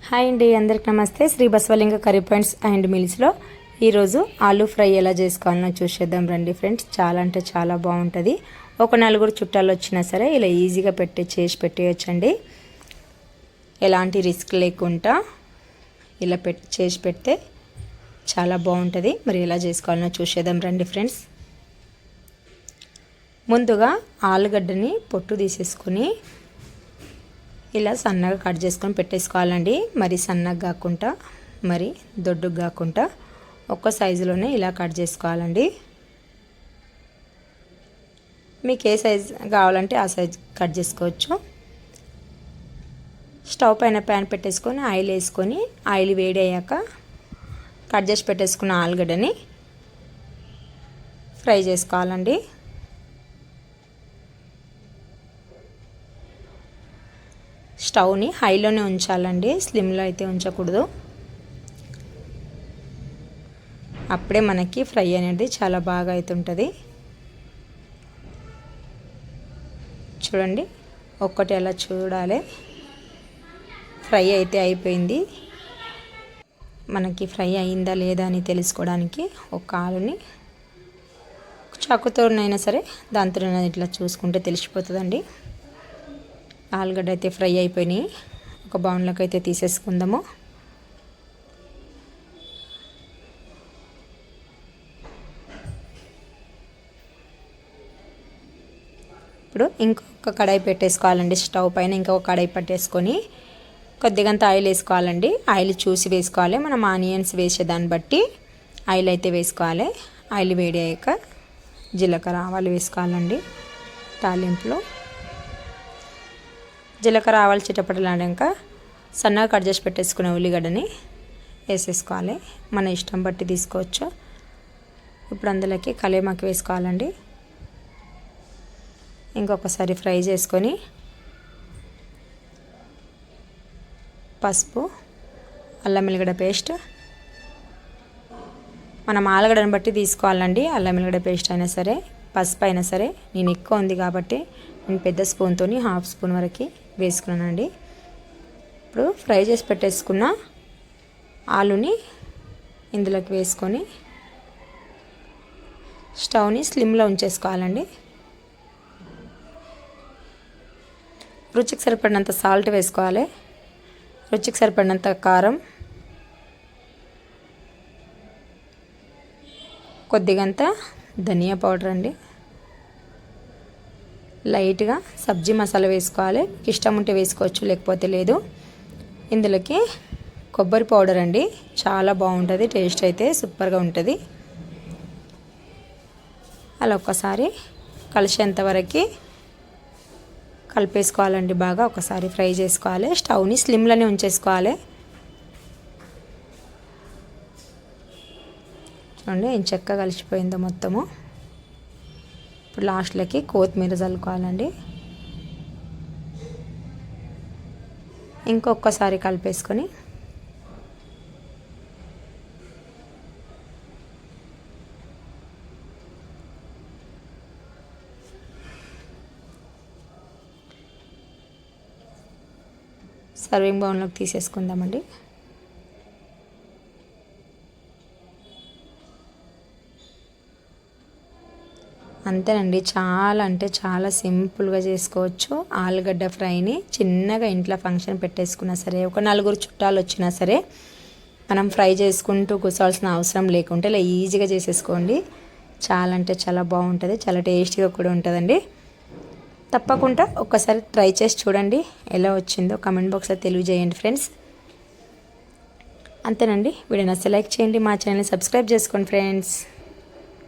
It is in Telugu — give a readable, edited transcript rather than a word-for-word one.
హాయ్ అండి, అందరికి నమస్తే. Sri Basavalinga curry points and మీల్స్లో ఈరోజు ఆలూ ఫ్రై ఎలా చేసుకోవాలో చూసేద్దాం రండి ఫ్రెండ్స్. చాలా అంటే చాలా బాగుంటుంది. ఒక నలుగురు చుట్టాలు వచ్చినా సరే ఇలా ఈజీగా చేసి పెట్టేయచ్చండి. ఎలాంటి రిస్క్ లేకుండా ఇలా చేసి పెడితే చాలా బాగుంటుంది. మరి ఎలా చేసుకోవాలో చూసేద్దాం రండి ఫ్రెండ్స్. ముందుగా ఆలుగడ్డని పొట్టు తీసేసుకొని ఇలా సన్నగా కట్ చేసుకొని పెట్టేసుకోవాలండి. మరి సన్నగా కాకుండా మరి దొడ్డుగా కాకుండా ఒక్క సైజులోనే ఇలా కట్ చేసుకోవాలండి. మీకు ఏ సైజ్ కావాలంటే ఆ సైజ్ కట్ చేసుకోవచ్చు. స్టవ్ పైన ప్యాన్ పెట్టేసుకొని ఆయిల్ వేసుకొని ఆయిల్ వేడి అయ్యాక కట్ చేసి పెట్టేసుకున్న ఆలుగడ్డని ఫ్రై చేసుకోవాలండి. స్టవ్ని హైలోనే ఉంచాలండి, స్లిమ్లో అయితే ఉంచకూడదు. అప్పుడే మనకి ఫ్రై అనేది చాలా బాగా అవుతుంటుంది. చూడండి, ఒక్కటి అలా చూడాలి. ఫ్రై అయితే అయిపోయింది. మనకి ఫ్రై అయిందా లేదా అని తెలుసుకోవడానికి ఒక ఆలుని చాకుతోనైనా సరే దాంతో ఇట్లా చూసుకుంటే తెలిసిపోతుందండి. ఆలుగడ్డ అయితే ఫ్రై అయిపోయినాయి. ఒక బౌన్లోకి అయితే తీసేసుకుందాము. ఇప్పుడు ఇంకొక కడాయి పెట్టేసుకోవాలండి. స్టవ్ పైన ఇంకొక కడాయి పెట్టేసుకొని కొద్దిగంత ఆయిల్ వేసుకోవాలండి. ఆయిల్ చూసి వేసుకోవాలి. మనం ఆనియన్స్ వేసేదాన్ని బట్టి ఆయిల్ అయితే వేసుకోవాలి. ఆయిల్ వేడి అయ్యాక జీలకర్ర ఆవాలు వేసుకోవాలండి. తాలింపులో జీలకర్ర ఆవాలు చిటపటలాడాక సన్నగా కట్ చేసి పెట్టేసుకునే ఉల్లిగడ్డని వేసేసుకోవాలి. మన ఇష్టం బట్టి తీసుకోవచ్చు. ఇప్పుడు అందులోకి కలేమాకి వేసుకోవాలండి. ఇంకొకసారి ఫ్రై చేసుకొని పసుపు, అల్లం వెల్లిగడ్డ పేస్ట్, మనం ఆలుగడ్డను బట్టి తీసుకోవాలండి. అల్లం వెల్లిగడ్డ పేస్ట్ అయినా సరే పసుపు అయినా సరే. నేను ఎక్కువ ఉంది కాబట్టి నేను పెద్ద స్పూన్తో హాఫ్ స్పూన్ వరకు వేసుకున్నానండి. ఇప్పుడు ఫ్రై చేసి పెట్టేసుకున్న ఆలుని ఇందులోకి వేసుకొని స్టవ్ని స్లిమ్లో ఉంచేసుకోవాలండి. రుచికి సరిపడినంత సాల్ట్ వేసుకోవాలి. రుచికి సరిపడినంత కారం, కొద్దిగంత ధనియా పౌడర్ అండి, లైట్గా సబ్జీ మసాలా వేసుకోవాలి. ఇష్టం ఉంటే వేసుకోవచ్చు, లేకపోతే లేదు. ఇందులోకి కొబ్బరి పౌడర్ అండి, చాలా బాగుంటుంది. టేస్ట్ అయితే సూపర్గా ఉంటుంది. అలా ఒక్కసారి కలిసేంతవరకు కలిపేసుకోవాలండి. బాగా ఒకసారి ఫ్రై చేసుకోవాలి. స్టవ్ని స్లిమ్లోనే ఉంచేసుకోవాలి. చూడండి ఏం చక్కగా కలిసిపోయిందో మొత్తము. ఇప్పుడు లాస్ట్లోకి కొత్తిమీర చల్లుకోవాలండి. ఇంకొకసారి కలిపేసుకొని సర్వింగ్ బౌల్లోకి తీసేసుకుందామండి. అంతేనండి, చాలా అంటే చాలా సింపుల్గా చేసుకోవచ్చు. ఆలుగడ్డ ఫ్రైని చిన్నగా ఇంట్లో ఫంక్షన్ పెట్టేసుకున్నా సరే, ఒక నలుగురు చుట్టాలు వచ్చినా సరే మనం ఫ్రై చేసుకుంటూ కూర్చోవాల్సిన అవసరం లేకుంటే ఇలా ఈజీగా చేసేసుకోండి. చాలా అంటే చాలా బాగుంటుంది. చాలా టేస్టీగా కూడా ఉంటుందండి. తప్పకుండా ఒక్కసారి ట్రై చేసి చూడండి. ఎలా వచ్చిందో కామెంట్ బాక్స్లో తెలియజేయండి ఫ్రెండ్స్. అంతేనండి, వీడియో నచ్చితే లైక్ చేయండి. మా ఛానల్ని సబ్స్క్రైబ్ చేసుకోండి ఫ్రెండ్స్.